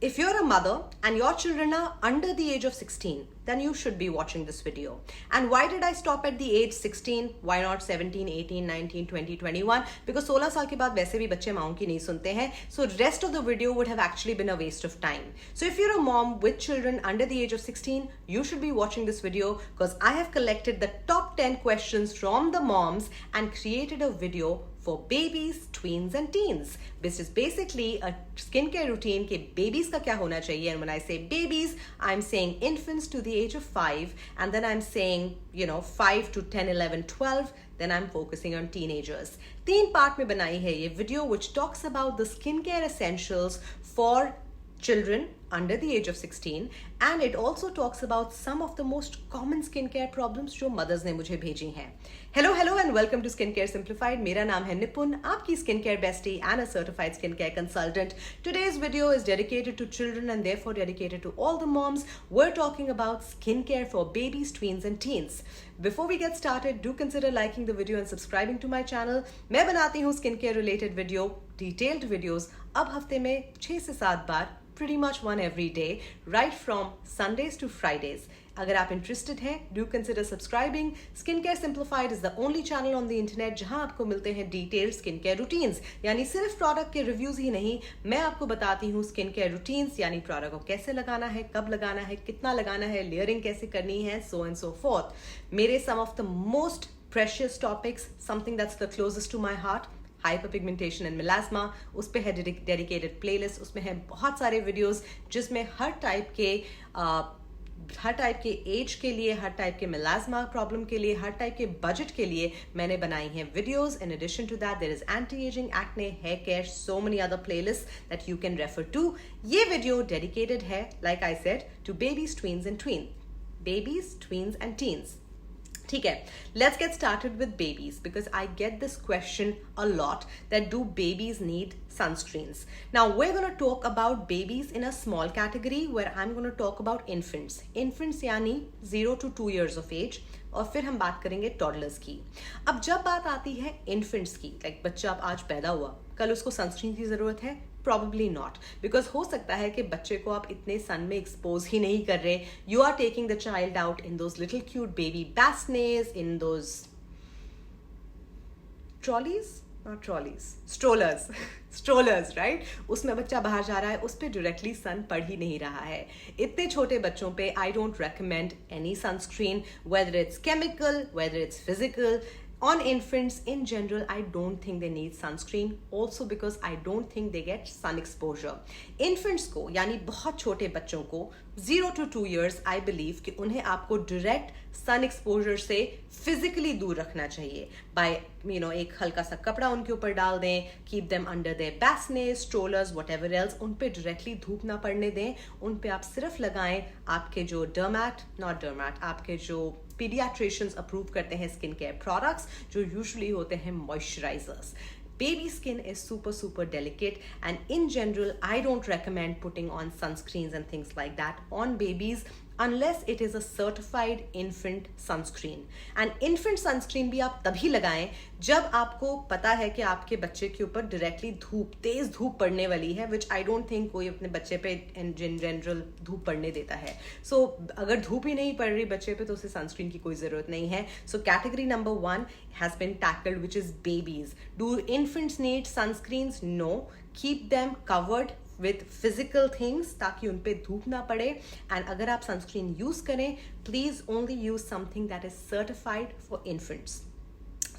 If you're a mother and your children are under the age of 16, then you should be watching this video. And why did I stop at the age 16? Why not 17, 18, 19, 20, 21? Because 16 साल के बाद वैसे भी बच्चे माओं की नहीं सुनते हैं. So rest of the video would have actually been a waste of time. So if you're a mom with children under the age of 16, you should be watching this video because I have collected the top 10 questions from the moms and created a video for babies, tweens and teens. This is basically a skincare routine के babies का क्या होना चाहिए. And when I say babies, I'm saying infants to the age of 5, and then I'm saying 5 to 10, 11, 12. Then I'm focusing on teenagers. 3 part में बनाई है ये video which talks about the skincare essentials for children under the age of 16, and it also talks about some of the most common skincare problems जो mothers ने मुझे भेजी हैं. Hello and welcome to Skincare Simplified. मेरा नाम है निपुन, आपकी skincare bestie and a certified skincare consultant. Today's video is dedicated to children and therefore dedicated to all the moms. We're talking about skincare for babies, tweens and teens. Before we get started, do consider liking the video and subscribing to my channel. मैं बनाती हूँ skincare related video, detailed videos, अब हफ्ते में 6 से 7 बार, pretty much one every day, right from Sundays to Fridays. अगर आप interested हैं, do consider subscribing. Skincare Simplified is the only channel on the internet जहां आपको मिलते हैं detailed skincare routines. यानी सिर्फ product के reviews ही नहीं, मैं आपको बताती हूँ skincare routines, यानी product को कैसे लगाना है, कब लगाना है, कितना लगाना है, layering कैसे करनी है, so and so forth. मेरे some of the most precious topics, something that's the closest to my heart, hyperpigmentation and melasma, उस पे है डेडिकेटेड प्लेलिस्ट. उसमें है बहुत सारे वीडियोस जिसमें हर टाइप के एज के लिए, हर टाइप के मिलास्मा प्रॉब्लम के लिए, हर टाइप के बजट के लिए मैंने बनाई हैं videos. In addition to that there is anti ageing, acne, hair care, so many other playlist that you can refer to. ये वीडियो डेडिकेटेड है, like I said, to babies, tweens and teens. ठीक है, let's get started with babies because I get this question a lot that do babies need sunscreens. Now we're going to talk about babies in a small category where I'm going to talk about infants. Infants यानी 0 to 2 years of age, और फिर हम बात करेंगे toddlers की. अब जब बात आती है इन्फेंट्स की, लाइक बच्चा आज पैदा हुआ, कल उसको सनस्क्रीन की जरूरत है? Probably not, because हो सकता है कि बच्चे को आप इतने सन में एक्सपोज ही नहीं कर रहे. You are taking the child out in those little cute baby bassinets, in those strollers, right? उसमें बच्चा बाहर जा रहा है, उस पे डायरेक्टली सन पड़ ही नहीं रहा है. इतने छोटे बच्चों पे I don't recommend any sunscreen, whether it's chemical, whether it's physical. On infants in general, I don't think they need sunscreen, also because I don't think they get sun exposure. Infants को यानी बहुत छोटे बच्चों को 0 to 2 years, I believe कि उन्हें आपको direct sun exposure से physically दूर रखना चाहिए. By एक हल्का सा कपड़ा उनके ऊपर डाल दें, keep them under their bassinets, strollers, whatever else. उन पे directly धूप ना पड़ने दें. उन पे आप सिर्फ लगाएं आपके जो आपके जो pediatricians approve करते हैं स्किन केयर प्रोडक्ट्स, जो यूजुअली होते हैं moisturisers. Baby skin is super delicate, and in general I don't recommend putting on sunscreens and things like that on babies unless it is a certified infant sunscreen. And infant sunscreen भी आप तभी लगाएं जब आपको पता है कि आपके बच्चे के ऊपर डायरेक्टली तेज धूप पड़ने वाली है, which I don't think कोई अपने बच्चे पे in general धूप पड़ने देता है. So अगर धूप ही नहीं पड़ रही बच्चे पे तो उसे सनस्क्रीन की कोई ज़रूरत नहीं है. So category number 1 has been tackled, which is babies. Do infants need sunscreens? No. Keep them covered with physical things ताकि उन पे धूप ना पड़े. And अगर आप sunscreen use करें, please only use something that is certified for infants.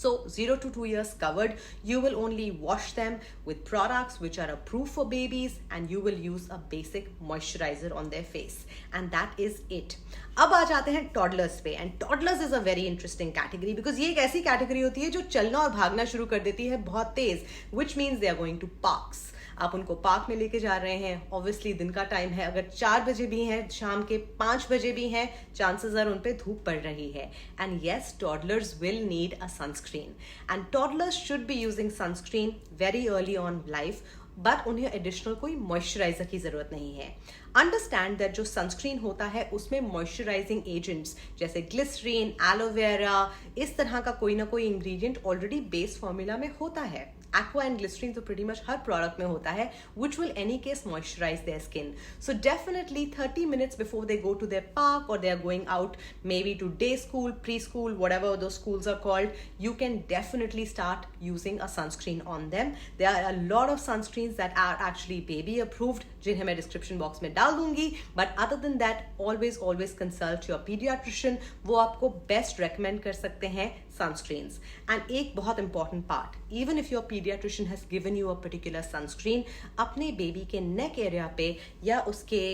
So 0 to 2 years covered. You will only wash them with products which are approved for babies, and you will use a basic moisturizer on their face, and that is it. अब आ जाते हैं toddlers पे, and toddlers is a very interesting category because ये एक ऐसी category होती है जो चलना और भागना शुरू कर देती है बहुत तेज, which means they are going to parks. आप उनको पार्क में लेके जा रहे हैं, ऑब्वियसली दिन का टाइम है, अगर 4 बजे भी हैं, शाम के 5 बजे भी हैं, चांसेस आर उन पे धूप पड़ रही है. And yes, toddlers will need a sunscreen, and toddlers should be using sunscreen very early on life, but उन्हें एडिशनल कोई मॉइस्चराइजर की जरूरत नहीं है. अंडरस्टैंड दैट जो सनस्क्रीन होता है उसमें मॉइस्चराइजिंग एजेंट्स जैसे ग्लिसरीन, एलोवेरा, इस तरह का कोई ना कोई इंग्रेडिएंट ऑलरेडी बेस फॉर्मूला में होता है. aqua and glycerine तो pretty much हर product में होता है, which will any case moisturize their skin. So definitely 30 minutes before they go to their park or they are going out maybe to day school, preschool, whatever those schools are called, you can definitely start using a sunscreen on them. There are a lot of sunscreens that are actually baby approved, जिन्हें मैं description box में डाल दूंगी. But other than that, always consult your pediatrician. वो आपको best recommend कर सकते हैं sunscreens. And एक बहुत important part, even if your pediatrician has given you a particular sunscreen, अपने baby के neck area पे या उसके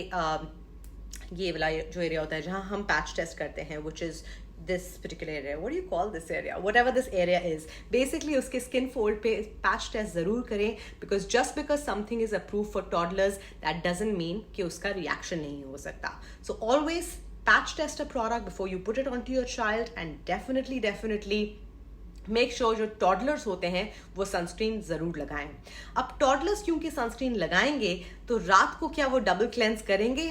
ये वाला जो area होता है जहाँ हम patch test करते हैं, which is this particular area, what do you call this area, whatever this area is, basically उसके skin fold पे patch test ज़रूर करें, because just because something is approved for toddlers, that doesn't mean कि उसका reaction नहीं हो सकता. So always patch test a product before you put it onto your child, and definitely make sure जो toddlers होते हैं वो सनस्क्रीन जरूर लगाएं. अब टॉडलर्स क्योंकि सनस्क्रीन लगाएंगे तो रात को क्या वो डबल क्लेंस करेंगे?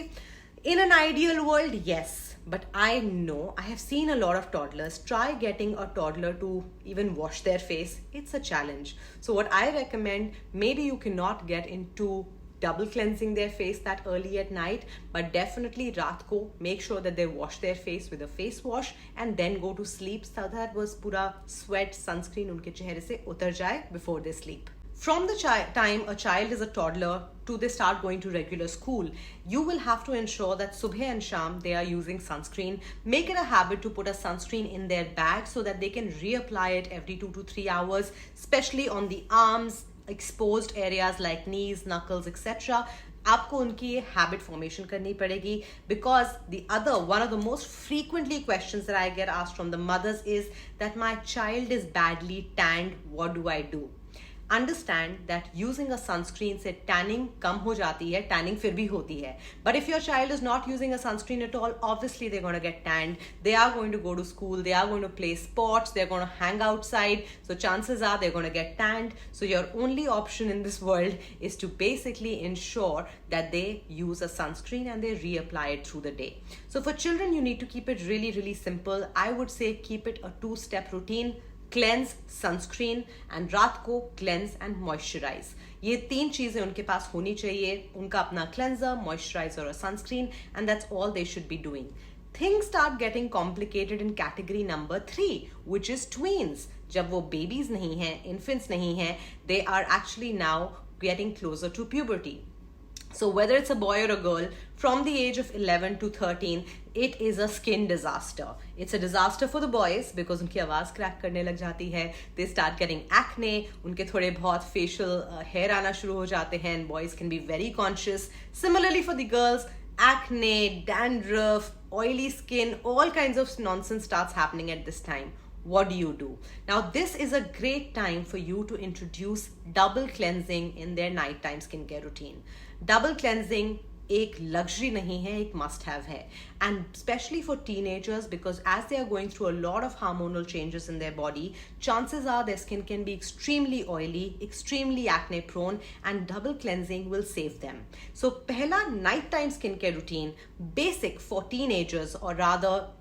In an ideal world, yes. But I know, I have seen a lot of toddlers try getting a toddler to even wash their face. It's a challenge. So what I recommend, maybe you cannot get into double cleansing their face that early at night, but definitely raat ko make sure that they wash their face with a face wash and then go to sleep so that was pura sweat sunscreen unke chehre se utar jaye before they sleep. From the time a child is a toddler to they start going to regular school, you will have to ensure that subh and sham they are using sunscreen. Make it a habit to put a sunscreen in their bag so that they can reapply it every 2 to 3 hours, especially on the arms, exposed areas like knees, knuckles, etc. आपको उनकी ये habit formation करनी पड़ेगी, because one of the most frequently questions that I get asked from the mothers is that my child is badly tanned, what do I do? Understand that using a sunscreen से tanning कम हो जाती है, tanning फिर भी होती है. But if your child is not using a sunscreen at all, obviously they're going to get tanned. They are going to go to school, they are going to play sports, they're going to hang outside. So chances are they're going to get tanned. So your only option in this world is to basically ensure that they use a sunscreen and they reapply it through the day. So for children, you need to keep it really simple. I would say keep it a 2-step routine. Cleanse, sunscreen, and रात को cleanse and moisturize. ये 3 चीजें उनके पास होनी चाहिए. उनका अपना cleanser, moisturizer और sunscreen, and that's all they should be doing. Things start getting complicated in category number 3, which is tweens. जब वो babies नहीं हैं, infants नहीं हैं, they are actually now getting closer to puberty. So whether it's a boy or a girl, from the age of 11 to 13, it is a skin disaster. It's a disaster for the boys because उनकी आवाज़ crack करने लग जाती है. They start getting acne. उनके थोड़े बहुत facial hair आना शुरू हो जाते हैं, and boys can be very conscious. Similarly for the girls, acne, dandruff, oily skin, all kinds of nonsense starts happening at this time. What do? Now this is a great time for you to introduce double cleansing in their nighttime skincare routine. Double cleansing एक luxury नहीं है, एक must have है, and especially for teenagers, because as they are going through a lot of hormonal changes in their body, chances are their skin can be extremely oily, extremely acne prone, and double cleansing will save them. So पहला nighttime skincare routine, basic for teenagers, or rather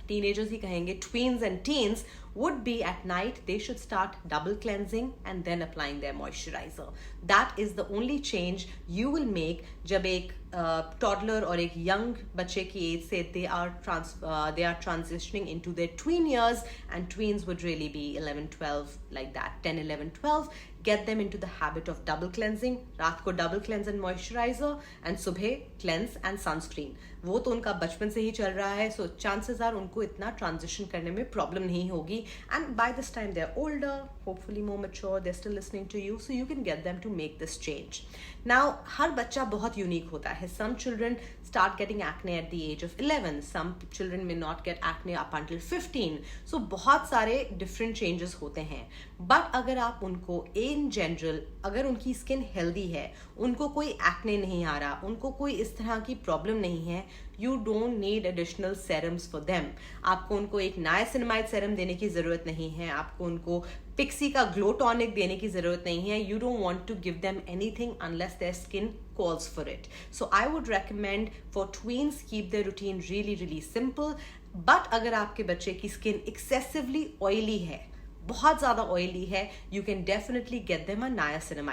teenagers ही कहेंगे, tweens and teens, would be at night they should start double cleansing and then applying their moisturizer. That is the only change you will make जब एक toddler और एक young बच्चे की age से they are transitioning into their tween years, and tweens would really be 11, 12, like that, 10, 11, 12. Get them into the habit of double cleansing. रात को double cleanse and moisturizer, and सुबह cleanse and sunscreen. वो तो उनका बचपन से ही चल रहा है, so chances are उनको इतना transition करने में problem नहीं होगी. And by this time they're older, hopefully more mature, they're still listening to you, so you can get them to make this change. Now हर बच्चा बहुत unique होता है. Some children start getting acne at the age of 11. Some children may not get acne up until 15. So बहुत सारे different changes होते हैं. But अगर आप उनको in general, अगर उनकी skin healthy है, उनको कोई acne नहीं आ रहा, उनको कोई इस तरह की problem नहीं है, you don't need additional serums for them. आपको उनको एक niacinamide serum देने की ज़रूरत नहीं है, आपको उनको Pixie का glow tonic देने की ज़रूरत नहीं है. You don't want to give them anything unless their skin calls for it. So I would recommend for tweens, keep their routine really simple. But अगर आपके बच्चे की skin excessively oily है, बहुत ज़्यादा ऑयली है, you can definitely get them a niacinamide.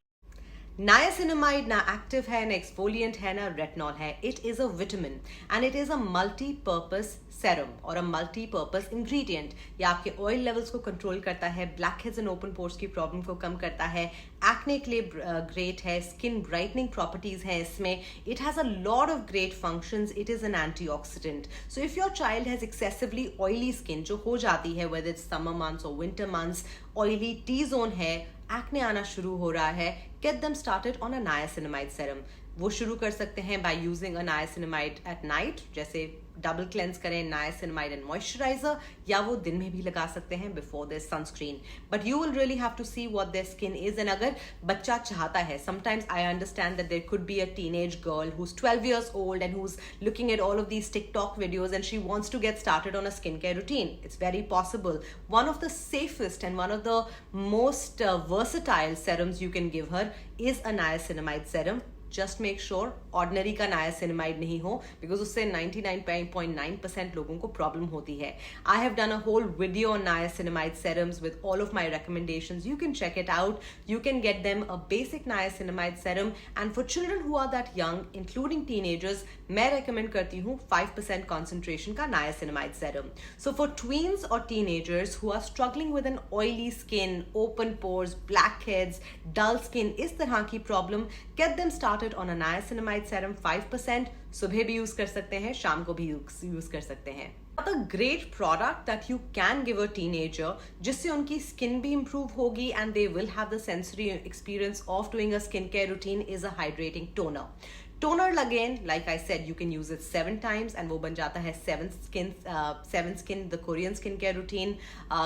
Niacinamide ना active है, ना एक्सफोलिएंट है, ना रेटिनॉल है. It is a vitamin and it is a multipurpose serum और अ मल्टीपर्पज इंग्रेडिएंट. ये आपके ऑयल लेवल्स को कंट्रोल करता है, black heads and open pores की प्रॉब्लम को कम करता है, एक्ने के लिए ग्रेट है, स्किन ब्राइटनिंग प्रॉपर्टीज हैं इसमें. It has a lot of great functions. It is an antioxidant. So if your child has excessively oily skin जो हो जाती है, वेदर इट्स समर मंथ्स और winter months, oily T zone है, acne आना शुरू हो रहा है, get them started on a niacinamide serum. वो शुरू कर सकते हैं by using a niacinamide at night, जैसे डबल क्लेंस करें niacinamide and moisturizer, या वो दिन में भी लगा सकते हैं before their sunscreen. But you will really have to see what their skin is. And अगर बच्चा चाहता है, sometimes I understand that there could be a teenage girl who's 12 years old and who's looking at all of these TikTok videos and she wants to get started on a skincare routine. It's very possible. One of the safest and one of the most versatile serums you can give her is a niacinamide serum. Just make sure ordinary का niacinamide नहीं हो, because उससे 99.9% लोगों को problem होती है. I have done a whole video on niacinamide serums with all of my recommendations. You can check it out. You can get them a basic niacinamide serum, and for children who are that young, including teenagers, मैं recommend करती हूँ 5% concentration का niacinamide serum. So for tweens or teenagers who are struggling with an oily skin, open pores, blackheads, dull skin, इस तरह की problem, get them started on a niacinamide serum 5%. सुबह भी use कर सकते हैं, शाम को भी यूज कर सकते हैं. A great product that you can give a teenager जिससे उनकी स्किन भी improve होगी and they will have the sensory experience of doing a skincare routine is a hydrating toner. Toner again, like I said, you can use it 7 times and वो बन जाता है 7 skin, the Korean skincare routine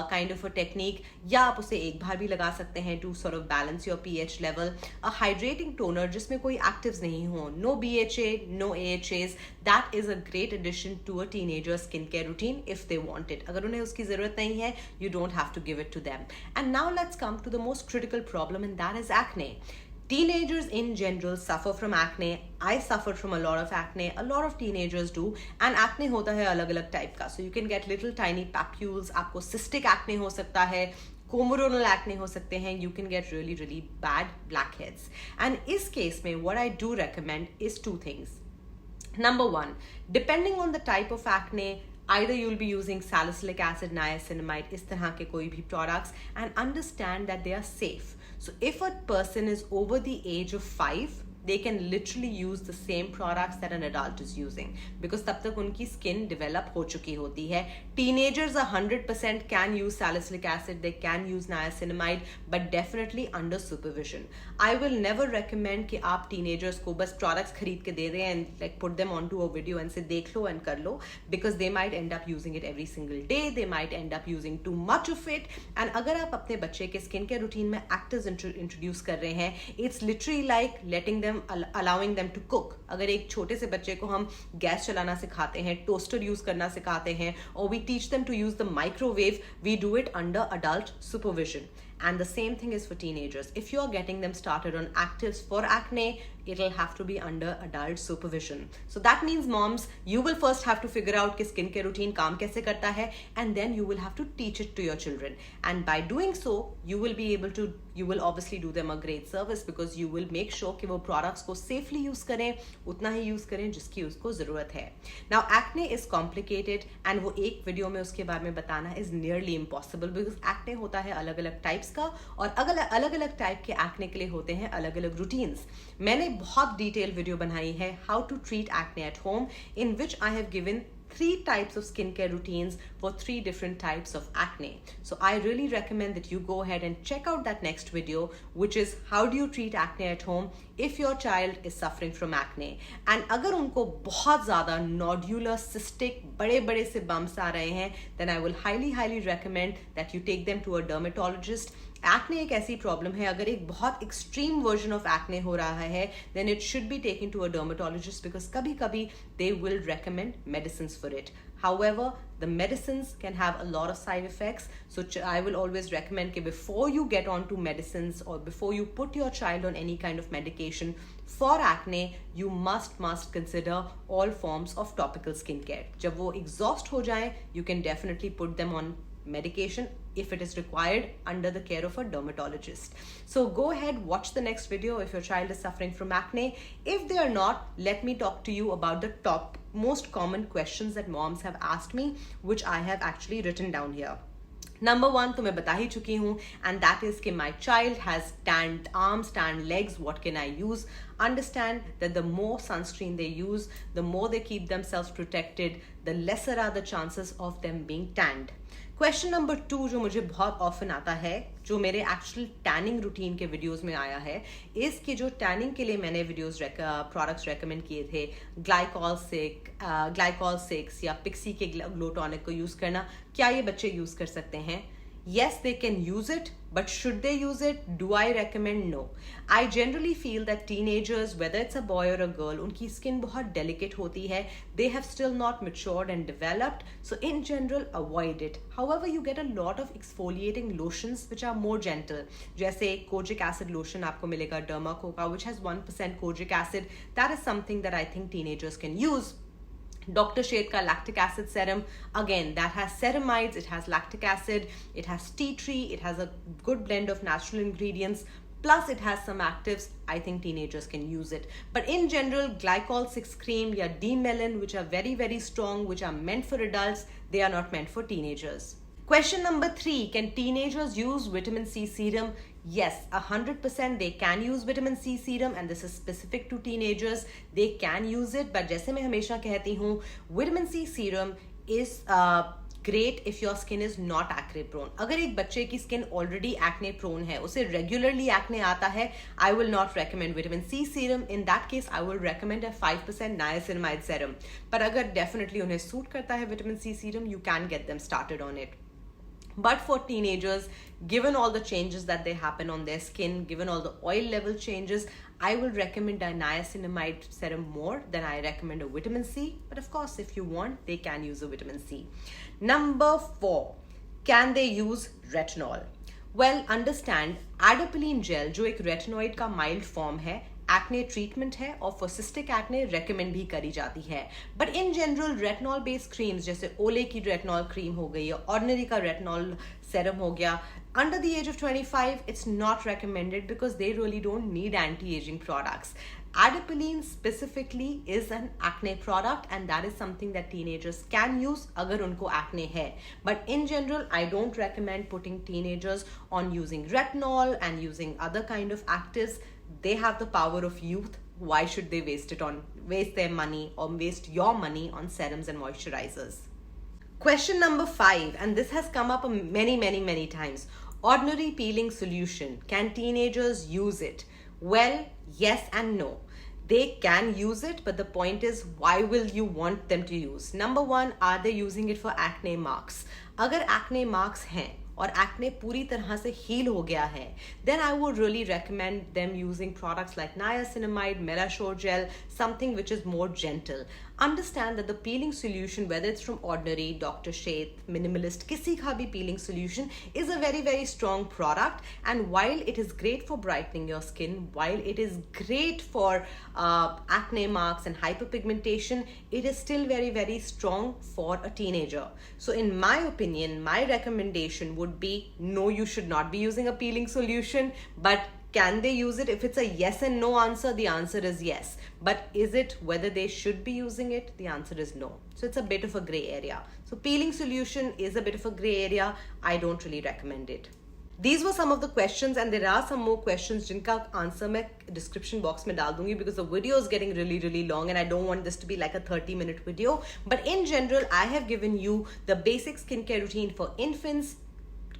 kind of a technique. या आप उसे एक बार भी लगा सकते हैं to sort of balance your pH level. A hydrating toner जिसमें कोई actives नहीं हो, no BHA, no AHAs, that is a great addition to a teenager skincare routine if they want it. अगर उन्हें उसकी ज़रूरत नहीं है, you don't have to give it to them. And now let's come to the most critical problem, and that is acne. Teenagers in general suffer from acne. I suffered from a lot of acne. A lot of teenagers do. And acne होता है अलग अलग type का. So you can get little tiny papules. आपको cystic acne हो सकता है. Comedonal acne हो सकते हैं. You can get really, really bad blackheads. And इस case में what I do recommend is 2 things. Number 1, depending on the type of acne, either you'll be using salicylic acid, niacinamide, इस तरह के कोई भी products, and understand that they are safe. So if a person is over the age of 5, they can literally use the same products that an adult is using, because तब तक उनकी skin develop हो चुकी होती है. Teenagers 100% can use salicylic acid, they can use niacinamide, but definitely under supervision. I will never recommend कि आप teenagers को बस products खरीद के दे दें and like put them onto a video and say देख लो and कर लो, because they might end up using it every single day, they might end up using too much of it. And अगर आप अपने बच्चे के skincare routine में actives introduce कर रहे हैं, it's literally like letting them allowing them to cook. अगर एक छोटे से बच्चे को हम गैस चलाना सिखाते हैं, टोस्टर यूज करना सिखाते हैं, or we teach them to use the microwave, we do it under adult supervision. And the same thing is for teenagers. If you are getting them started on actives for acne, it'll have to be under adult supervision. So that means moms, you will first have to figure out कि skincare routine काम कैसे करता है, and then you will have to teach it to your children. And by doing so, you will obviously do them a great service, because you will make sure कि वो products को safely use करें, उतना ही use करें जिसकी उसको ज़रूरत है. Now acne is complicated, and वो एक वीडियो में उसके बारे में बताना is nearly impossible, because acne होता है अलग अलग टाइप्स का, और अलग अलग टाइप के acne के लिए होते हैं अलग अलग routines. मैंने बहुत डिटेल वीडियो बनाई है how to treat acne at home, in which I have given 3 types of skincare routines for 3 different types of acne. So I really recommend that you go ahead and check out that next video, which is how do you treat acne at home if your child is suffering from acne. And अगर उनको बहुत ज़्यादा nodular, cystic, बड़े से bumps आ रहे हैं, then I will highly recommend that you take them to a dermatologist. Acne एक ऐसी प्रॉब्लम है, अगर एक बहुत extreme version of acne हो रहा है, then it should be taken to a dermatologist, because कभी they will recommend medicines for it. However, the medicines can have a lot of side effects, so I will always recommend that before you get onto medicines or before you put your child on any kind of medication for acne, you must consider all forms of topical skincare. जब वो exhaust हो जाए, you can definitely put them on medication if it is required under the care of a dermatologist. So go ahead, watch the next video if your child is suffering from acne. If they are not, let me talk to you about the top most common questions that moms have asked me, which I have actually written down here. Number one तो मैं बता ही चुकी हूँ, and that is कि my child has tanned arms, tanned legs, what can I use? Understand that the more sunscreen they use, the more they keep themselves protected, the lesser are the chances of them being tanned. Question number 2 जो मुझे बहुत often आता है, जो मेरे actual tanning routine के videos में आया है, इसकी जो टैनिंग के लिए मैंने वीडियोस प्रोडक्ट्स रेकमेंड किए थे, ग्लाइकॉल 6 या पिक्सी के ग्लो टॉनिक को यूज़ करना, क्या ये बच्चे यूज़ कर सकते हैं? Yes, they can use it, but should they use it? Do I recommend? No. I generally feel that teenagers, whether it's a boy or a girl, उनकी skin बहुत delicate होती है. They have still not matured and developed. So in general, avoid it. However, you get a lot of exfoliating lotions which are more gentle. जैसे kojic acid lotion आपको मिलेगा Derma Coca, which has 1% kojic acid. That is something that I think teenagers can use. Dr. Shade ka lactic acid serum, again that has ceramides, it has lactic acid, it has tea tree, it has a good blend of natural ingredients, plus it has some actives. I think teenagers can use it. But in general, glycol 6 cream या D-melon, which are very very strong, which are meant for adults, they are not meant for teenagers. Question number 3, can teenagers use vitamin C serum? Yes, 100% they can use vitamin C serum, and this is specific to teenagers. They can use it, but जैसे मैं हमेशा कहती हूँ, vitamin C serum is great if your skin is not acne prone. अगर एक बच्चे की skin already acne prone है, उसे regularly acne आता है, I will not recommend vitamin C serum. In that case, I will recommend a 5% niacinamide serum. पर अगर definitely उन्हें suit करता है vitamin C serum, you can get them started on it. But for teenagers, given all the changes that they happen on their skin, given all the oil level changes, I will recommend a niacinamide serum more than I recommend a vitamin C. But of course, if you want, they can use a vitamin C. Number 4, can they use retinol? Well, understand, adapalene gel, जो एक retinoid का mild form है, acne treatment है और for cystic acne recommend भी करी जाती है. But in general retinol based creams जैसे ओले की रेटिनॉल क्रीम हो गई या ऑर्डिनरी का रेटिनॉल सेरम हो गया, under the age of 25, it's not recommended because they really don't need anti-aging products. Adapalene specifically is an acne product, and that is something that teenagers can use अगर उनको acne है. But in general, I don't recommend putting teenagers on using retinol and using other kind of actives. They have the power of youth. Why should they waste their money or waste your money on serums and moisturizers? Question number 5, and this has come up many times. Ordinary peeling solution. Can teenagers use it? Well, yes and no. They can use it, but the point is, why will you want them to use? Number 1, are they using it for acne marks? अगर acne marks हैं और acne पूरी तरह से heal हो गया है, then I would really recommend them using products like niacinamide, Melashore gel, something which is more gentle. Understand that the peeling solution, whether it's from Ordinary, Dr. Shade, Minimalist, किसी का भी peeling solution is a very strong product. And while it is great for brightening your skin, while it is great for acne marks and hyperpigmentation, it is still very strong for a teenager. So in my opinion, my recommendation would be, no, you should not be using a peeling solution. But can they use it? If it's a yes and no answer, the answer is yes. But is it whether they should be using it? The answer is no. So it's a bit of a gray area. So peeling solution is a bit of a gray area. I don't really recommend it. These were some of the questions, and there are some more questions जिनका answer मैं description box में डाल दूंगी because the video is getting really long and I don't want this to be like a 30-minute video. But in general, I have given you the basic skincare routine for infants,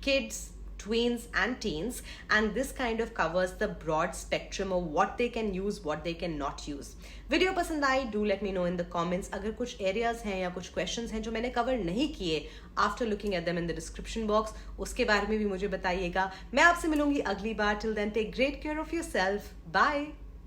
kids, tweens and teens, and this kind of covers the broad spectrum of what they can use, what they cannot use. Video पसंद आई, do let me know in the comments. अगर कुछ areas हैं या कुछ questions हैं जो मैंने cover नहीं किए, after looking at them in the description box, उसके बारे में भी मुझे बताइएगा. मैं आपसे मिलूंगी अगली बार. Till then, take great care of yourself. Bye.